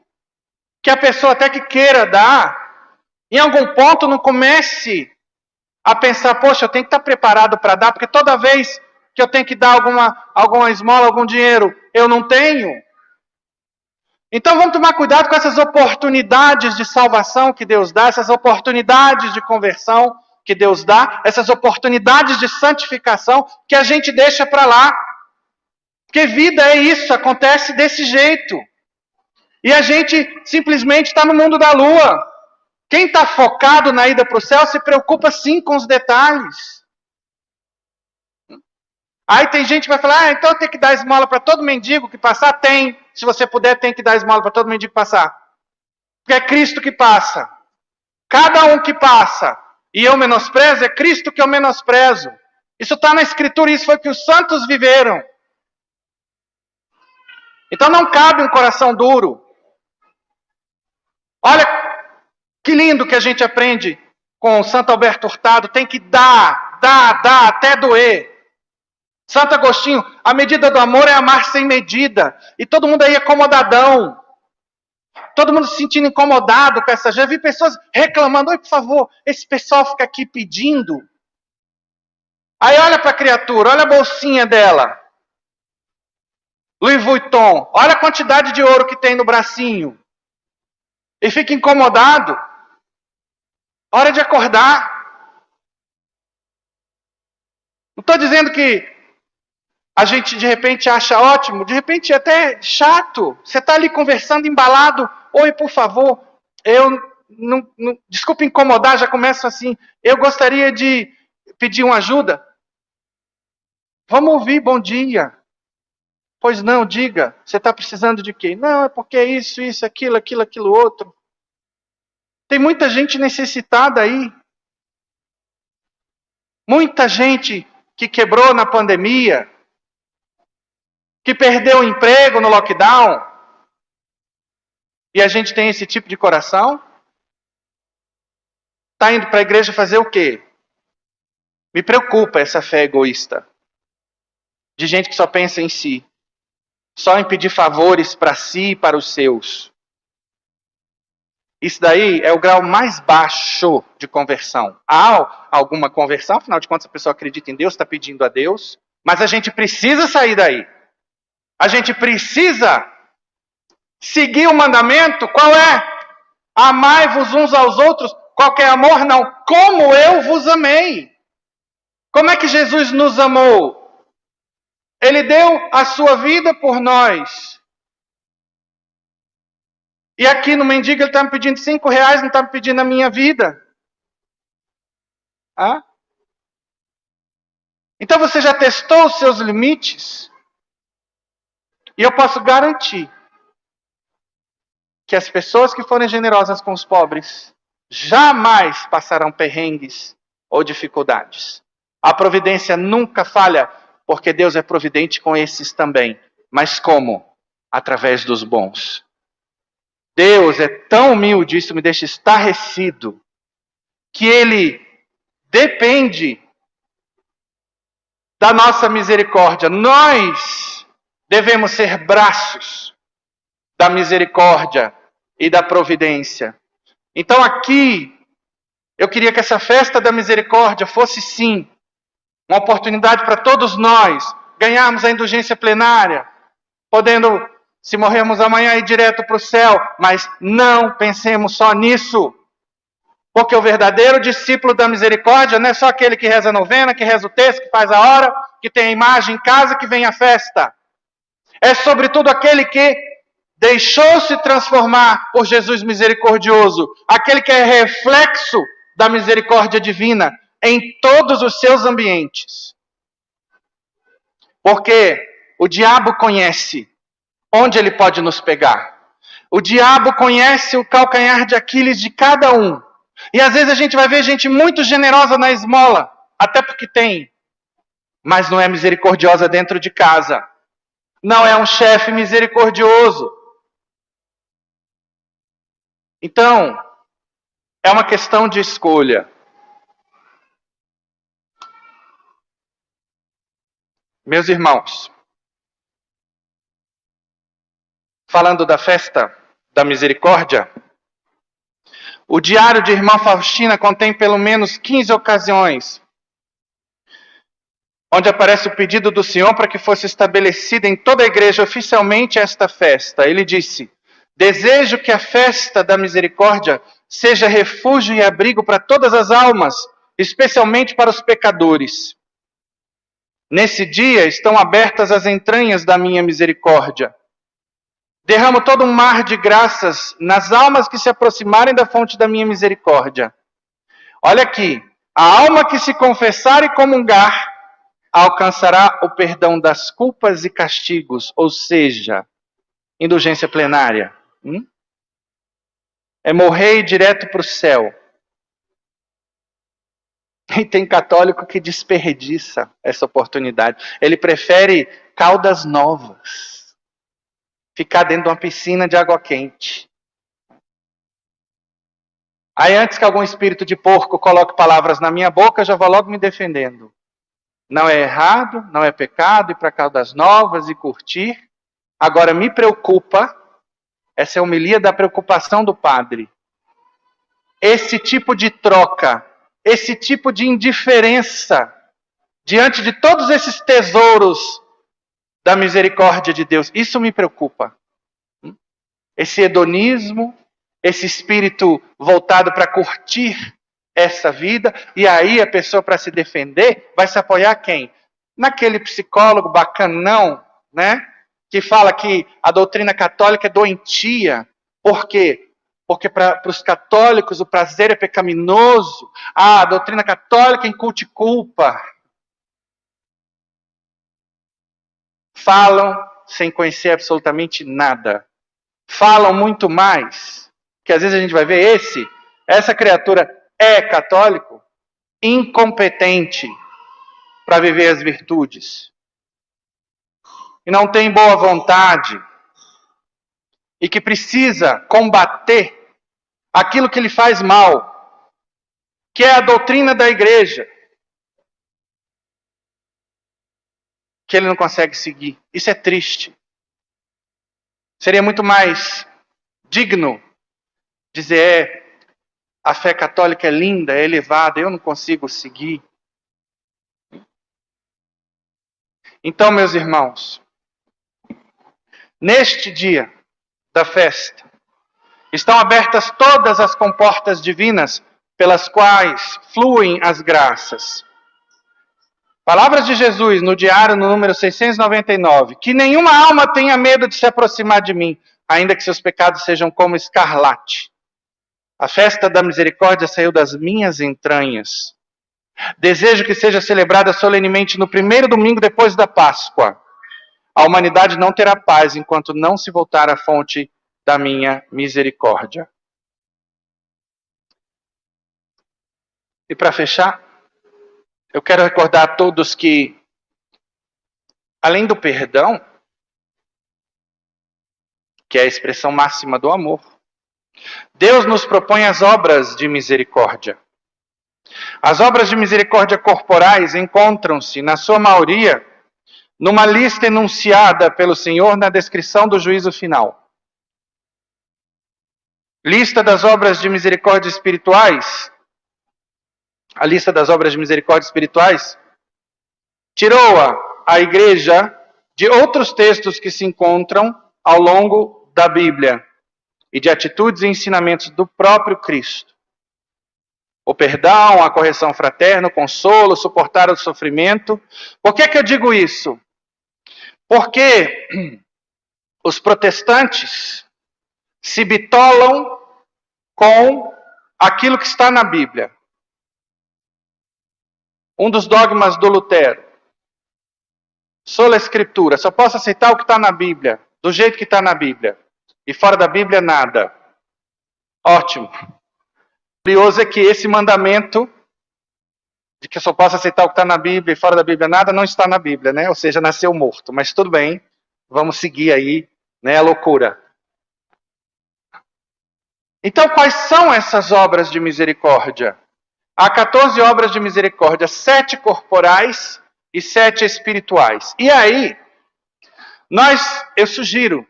A: que a pessoa até que queira dar, em algum ponto não comece a pensar, poxa, eu tenho que estar preparado para dar, porque toda vez que eu tenho que dar alguma esmola, algum dinheiro, eu não tenho. Então vamos tomar cuidado com essas oportunidades de salvação que Deus dá, essas oportunidades de conversão que Deus dá, essas oportunidades de santificação que a gente deixa para lá. Porque vida é isso, acontece desse jeito. E a gente simplesmente está no mundo da lua. Quem está focado na ida para o céu se preocupa sim com os detalhes. Aí tem gente que vai falar, então tem que dar esmola para todo mendigo que passar? Tem. Se você puder, tem que dar esmola para todo mendigo que passar. Porque é Cristo que passa. Cada um que passa. E eu menosprezo, é Cristo que eu menosprezo. Isso está na Escritura, isso foi o que os santos viveram. Então não cabe um coração duro. Olha que lindo que a gente aprende com Santo Alberto Hurtado. Tem que dar, até doer. Santo Agostinho, a medida do amor é amar sem medida. E todo mundo aí acomodadão. Todo mundo se sentindo incomodado com essa gente. Já vi pessoas reclamando, oi, por favor, esse pessoal fica aqui pedindo. Aí olha para a criatura, olha a bolsinha dela. Louis Vuitton, olha a quantidade de ouro que tem no bracinho. E fica incomodado. Hora de acordar. Não estou dizendo que a gente de repente acha ótimo, de repente é até chato. Você está ali conversando, embalado. Oi, por favor, eu não, desculpa incomodar, já começo assim. Eu gostaria de pedir uma ajuda. Vamos ouvir, bom dia. Pois não, diga, você está precisando de quê? Não, é porque é isso, aquilo outro. Tem muita gente necessitada aí. Muita gente que quebrou na pandemia, que perdeu o emprego no lockdown. E a gente tem esse tipo de coração? Está indo para a igreja fazer o quê? Me preocupa essa fé egoísta. De gente que só pensa em si. Só em pedir favores para si e para os seus. Isso daí é o grau mais baixo de conversão. Há alguma conversão, afinal de contas a pessoa acredita em Deus, está pedindo a Deus. Mas a gente precisa sair daí. A gente precisa seguir o mandamento. Qual é? Amai-vos uns aos outros. Qualquer amor não. Como eu vos amei. Como é que Jesus nos amou? Ele deu a sua vida por nós. E aqui no mendigo ele está me pedindo R$ 5, não está me pedindo a minha vida. Ah? Então você já testou os seus limites? E eu posso garantir que as pessoas que forem generosas com os pobres jamais passarão perrengues ou dificuldades. A providência nunca falha, porque Deus é providente com esses também. Mas como? através dos bons. Deus é tão humilde, isso me deixa estarrecido, que Ele depende da nossa misericórdia. Nós devemos ser braços da misericórdia e da providência. Então aqui, eu queria que essa festa da misericórdia fosse sim uma oportunidade para todos nós ganharmos a indulgência plenária, podendo, se morrermos amanhã, ir direto para o céu. Mas não pensemos só nisso. Porque o verdadeiro discípulo da misericórdia não é só aquele que reza a novena, que reza o texto, que faz a hora, que tem a imagem em casa, que vem à festa. É sobretudo aquele que deixou-se transformar por Jesus misericordioso, aquele que é reflexo da misericórdia divina em todos os seus ambientes. Porque o diabo conhece onde ele pode nos pegar. O diabo conhece o calcanhar de Aquiles de cada um. E às vezes a gente vai ver gente muito generosa na esmola, até porque tem, mas não é misericordiosa dentro de casa. Não é um chefe misericordioso. Então, é uma questão de escolha. Meus irmãos, falando da festa da misericórdia, o diário de irmã Faustina contém pelo menos 15 ocasiões onde aparece o pedido do Senhor para que fosse estabelecida em toda a igreja oficialmente esta festa. Ele disse: desejo que a festa da misericórdia seja refúgio e abrigo para todas as almas, especialmente para os pecadores. Nesse dia estão abertas as entranhas da minha misericórdia. Derramo todo um mar de graças nas almas que se aproximarem da fonte da minha misericórdia. Olha aqui, a alma que se confessar e comungar alcançará o perdão das culpas e castigos, ou seja, indulgência plenária. É morrer e ir direto para o céu. E tem católico que desperdiça essa oportunidade. Ele prefere Caldas Novas, ficar dentro de uma piscina de água quente. Aí antes que algum espírito de porco coloque palavras na minha boca, já vou logo me defendendo. Não é errado, não é pecado ir para Caldas Novas e curtir. Agora me preocupa, essa é a homilia da preocupação do padre. Esse tipo de troca, esse tipo de indiferença diante de todos esses tesouros da misericórdia de Deus, isso me preocupa. Esse hedonismo, esse espírito voltado para curtir essa vida, e aí a pessoa, para se defender, vai se apoiar quem? Naquele psicólogo bacanão, né? Que fala que a doutrina católica é doentia. Por quê? Porque para os católicos o prazer é pecaminoso. A doutrina católica incute culpa. Falam sem conhecer absolutamente nada. Falam muito mais. Que às vezes a gente vai ver essa criatura é católico, incompetente para viver as virtudes. E não tem boa vontade. E que precisa combater aquilo que lhe faz mal, que é a doutrina da igreja, que ele não consegue seguir. Isso é triste. Seria muito mais digno dizer, a fé católica é linda, é elevada, eu não consigo seguir. Então, meus irmãos, neste dia da festa, estão abertas todas as comportas divinas pelas quais fluem as graças. Palavras de Jesus no diário no número 699. Que nenhuma alma tenha medo de se aproximar de mim, ainda que seus pecados sejam como escarlate. A festa da misericórdia saiu das minhas entranhas. Desejo que seja celebrada solenemente no primeiro domingo depois da Páscoa. A humanidade não terá paz enquanto não se voltar à fonte da minha misericórdia. E para fechar, eu quero recordar a todos que, além do perdão, que é a expressão máxima do amor. Deus nos propõe as obras de misericórdia. As obras de misericórdia corporais encontram-se, na sua maioria, numa lista enunciada pelo Senhor na descrição do juízo final. Lista das obras de misericórdia espirituais. A lista das obras de misericórdia espirituais tirou-a a igreja de outros textos que se encontram ao longo da Bíblia e de atitudes e ensinamentos do próprio Cristo. O perdão, a correção fraterna, o consolo, suportar o sofrimento. Por que eu digo isso? Porque os protestantes se bitolam com aquilo que está na Bíblia. Um dos dogmas do Lutero. Sola Escritura. Só posso aceitar o que está na Bíblia, do jeito que está na Bíblia. E fora da Bíblia, nada. Ótimo. Curioso é que esse mandamento, de que eu só posso aceitar o que está na Bíblia e fora da Bíblia nada, não está na Bíblia, né? Ou seja, nasceu morto. Mas tudo bem, vamos seguir aí, né, a loucura. Então, quais são essas obras de misericórdia? Há 14 obras de misericórdia, 7 corporais e 7 espirituais. E aí, eu sugiro,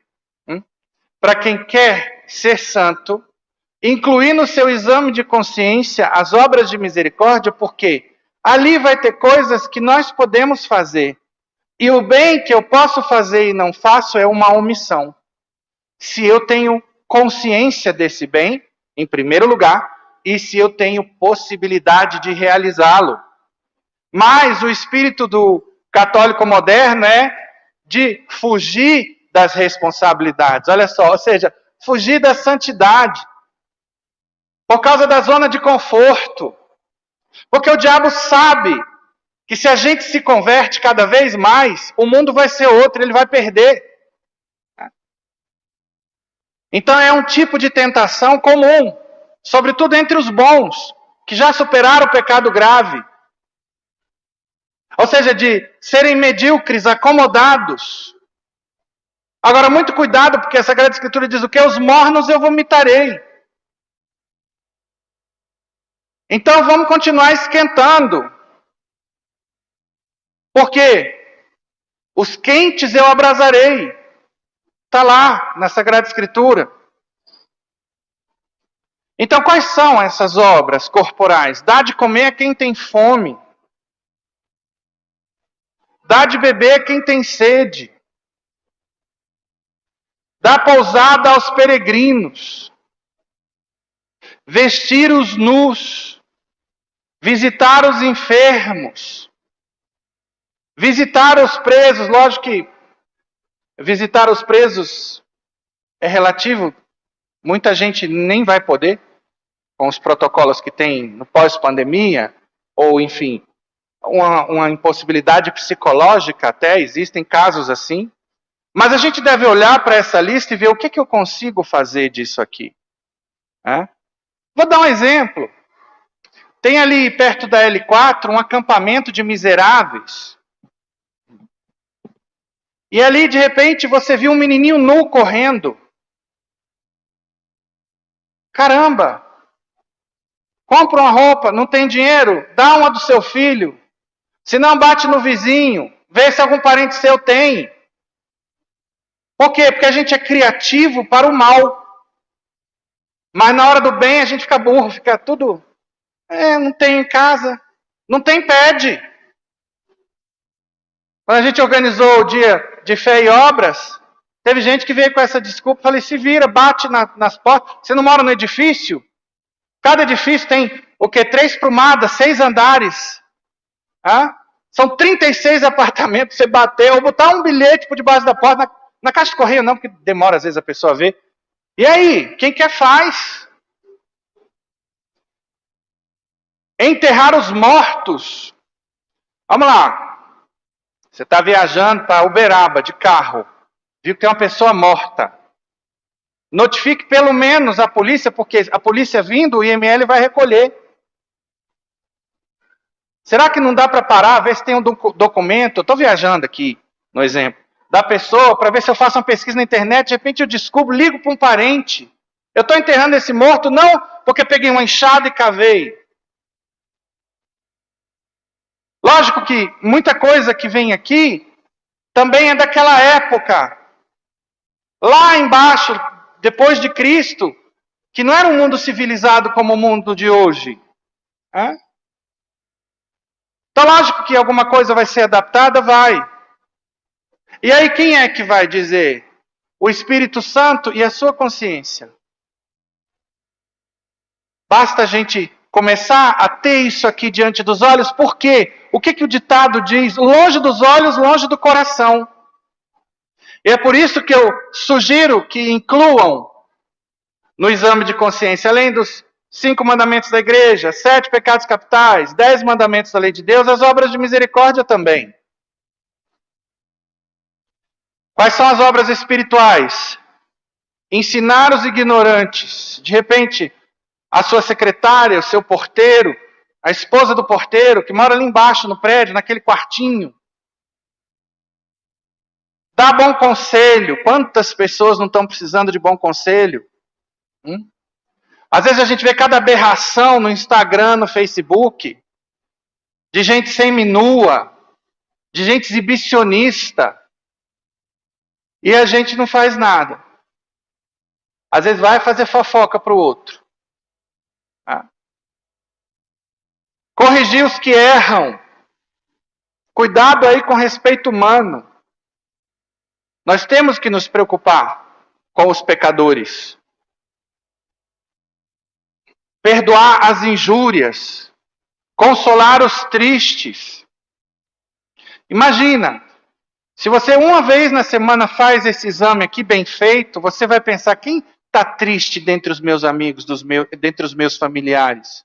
A: para quem quer ser santo, incluir no seu exame de consciência as obras de misericórdia, porque ali vai ter coisas que nós podemos fazer. E o bem que eu posso fazer e não faço é uma omissão. Se eu tenho consciência desse bem, em primeiro lugar, e se eu tenho possibilidade de realizá-lo. Mas o espírito do católico moderno é de fugir das responsabilidades. Olha só, ou seja, fugir da santidade. Por causa da zona de conforto. Porque o diabo sabe que se a gente se converte cada vez mais, o mundo vai ser outro, ele vai perder. Então é um tipo de tentação comum, sobretudo entre os bons, que já superaram o pecado grave. Ou seja, de serem medíocres, acomodados. Agora, muito cuidado, porque a Sagrada Escritura diz o que? Os mornos eu vomitarei. Então vamos continuar esquentando. Porque os quentes eu abrasarei. Está lá na Sagrada Escritura. Então quais são essas obras corporais? Dá de comer a quem tem fome. Dá de beber a quem tem sede. Dá pousada aos peregrinos. Vestir os nus. Visitar os enfermos. Visitar os presos. Lógico que visitar os presos é relativo. Muita gente nem vai poder, com os protocolos que tem no pós-pandemia, ou enfim, uma impossibilidade psicológica até, existem casos assim. Mas a gente deve olhar para essa lista e ver o que eu consigo fazer disso aqui. Vou dar um exemplo. Tem ali perto da L4 um acampamento de miseráveis. E ali, de repente, você viu um menininho nu correndo. Caramba! Compra uma roupa, não tem dinheiro? Dá uma do seu filho. Se não, bate no vizinho. Vê se algum parente seu tem. Por quê? Porque a gente é criativo para o mal. Mas na hora do bem a gente fica burro, fica tudo... não tem em casa. Não tem, pede. Quando a gente organizou o dia de fé e obras, teve gente que veio com essa desculpa. Falei, se vira, bate nas portas. Você não mora no edifício? Cada edifício tem, 3 prumadas, 6 andares. São 36 apartamentos. Você bater, ou botar um bilhete por debaixo da porta, na caixa de correio não, porque demora às vezes a pessoa ver. E aí, quem quer faz? Enterrar os mortos. Vamos lá. Você está viajando para Uberaba de carro. Viu que tem uma pessoa morta. Notifique pelo menos a polícia, porque a polícia vindo, o IML vai recolher. Será que não dá para parar, ver se tem um documento? Eu estou viajando aqui, no exemplo. da pessoa para ver se eu faço uma pesquisa na internet, de repente eu descubro, ligo para um parente. Eu estou enterrando esse morto não porque peguei uma enxada e cavei. Lógico que muita coisa que vem aqui também é daquela época. Lá embaixo, depois de Cristo, que não era um mundo civilizado como o mundo de hoje. Então, lógico que alguma coisa vai ser adaptada, vai. E aí quem é que vai dizer? O Espírito Santo e a sua consciência. Basta a gente começar a ter isso aqui diante dos olhos, por quê? O que o ditado diz? Longe dos olhos, longe do coração. E é por isso que eu sugiro que incluam no exame de consciência, além dos 5 mandamentos da igreja, 7 pecados capitais, 10 mandamentos da lei de Deus, as obras de misericórdia também. Quais são as obras espirituais? Ensinar os ignorantes. De repente, a sua secretária, o seu porteiro, a esposa do porteiro, que mora ali embaixo no prédio, naquele quartinho. Dá bom conselho. Quantas pessoas não estão precisando de bom conselho? Às vezes a gente vê cada aberração no Instagram, no Facebook, de gente seminua, de gente exibicionista, e a gente não faz nada. Às vezes vai fazer fofoca para o outro. Corrigir os que erram. Cuidado aí com respeito humano. Nós temos que nos preocupar com os pecadores. Perdoar as injúrias. Consolar os tristes. Imagina, se você uma vez na semana faz esse exame aqui bem feito, você vai pensar, quem está triste dentre os meus amigos, dentre os meus familiares?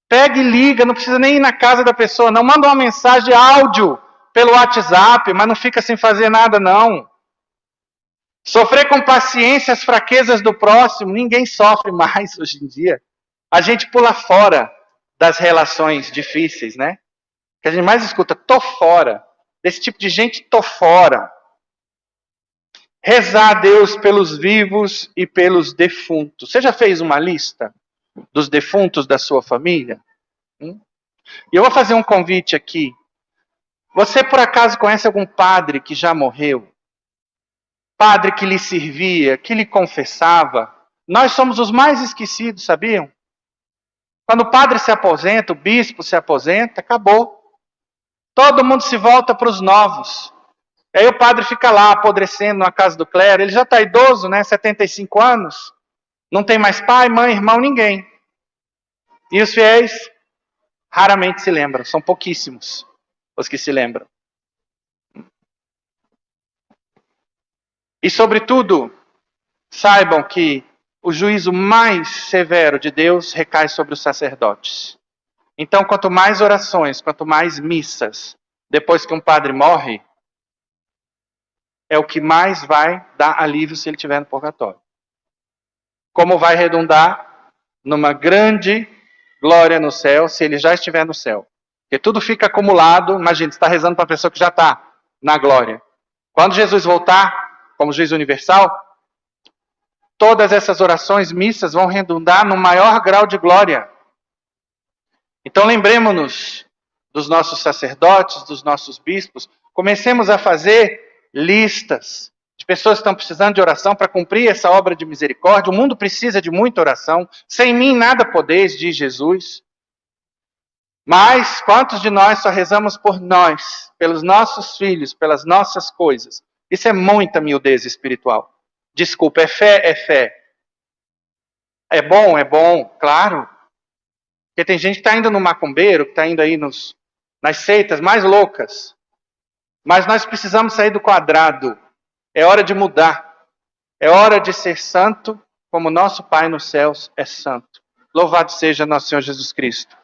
A: Pega e liga, não precisa nem ir na casa da pessoa, não. Manda uma mensagem de áudio pelo WhatsApp, mas não fica sem fazer nada, não. Sofrer com paciência as fraquezas do próximo, ninguém sofre mais hoje em dia. A gente pula fora das relações difíceis, né? O que a gente mais escuta, tô fora. Desse tipo de gente, tô fora. Rezar a Deus pelos vivos e pelos defuntos. Você já fez uma lista dos defuntos da sua família? E eu vou fazer um convite aqui. Você por acaso conhece algum padre que já morreu? Padre que lhe servia, que lhe confessava? Nós somos os mais esquecidos, sabiam? Quando o padre se aposenta, o bispo se aposenta, acabou. Todo mundo se volta para os novos. E aí o padre fica lá apodrecendo na casa do clero. Ele já está idoso, né? 75 anos. Não tem mais pai, mãe, irmão, ninguém. E os fiéis raramente se lembram. São pouquíssimos os que se lembram. E, sobretudo, saibam que o juízo mais severo de Deus recai sobre os sacerdotes. Então, quanto mais orações, quanto mais missas, depois que um padre morre, é o que mais vai dar alívio se ele estiver no purgatório. Como vai redundar numa grande glória no céu, se ele já estiver no céu. Porque tudo fica acumulado, imagina, você está rezando para uma pessoa que já está na glória. Quando Jesus voltar, como juiz universal, todas essas orações, missas, vão redundar no maior grau de glória. Então lembremos-nos dos nossos sacerdotes, dos nossos bispos, comecemos a fazer listas de pessoas que estão precisando de oração para cumprir essa obra de misericórdia. O mundo precisa de muita oração. Sem mim nada podeis, diz Jesus. Mas quantos de nós só rezamos por nós, pelos nossos filhos, pelas nossas coisas? Isso é muita miudez espiritual. Desculpa, é fé, é fé. É bom, claro. Porque tem gente que está indo no macumbeiro, que está indo aí nas seitas mais loucas. Mas nós precisamos sair do quadrado. É hora de mudar. É hora de ser santo, como nosso Pai nos céus é santo. Louvado seja nosso Senhor Jesus Cristo.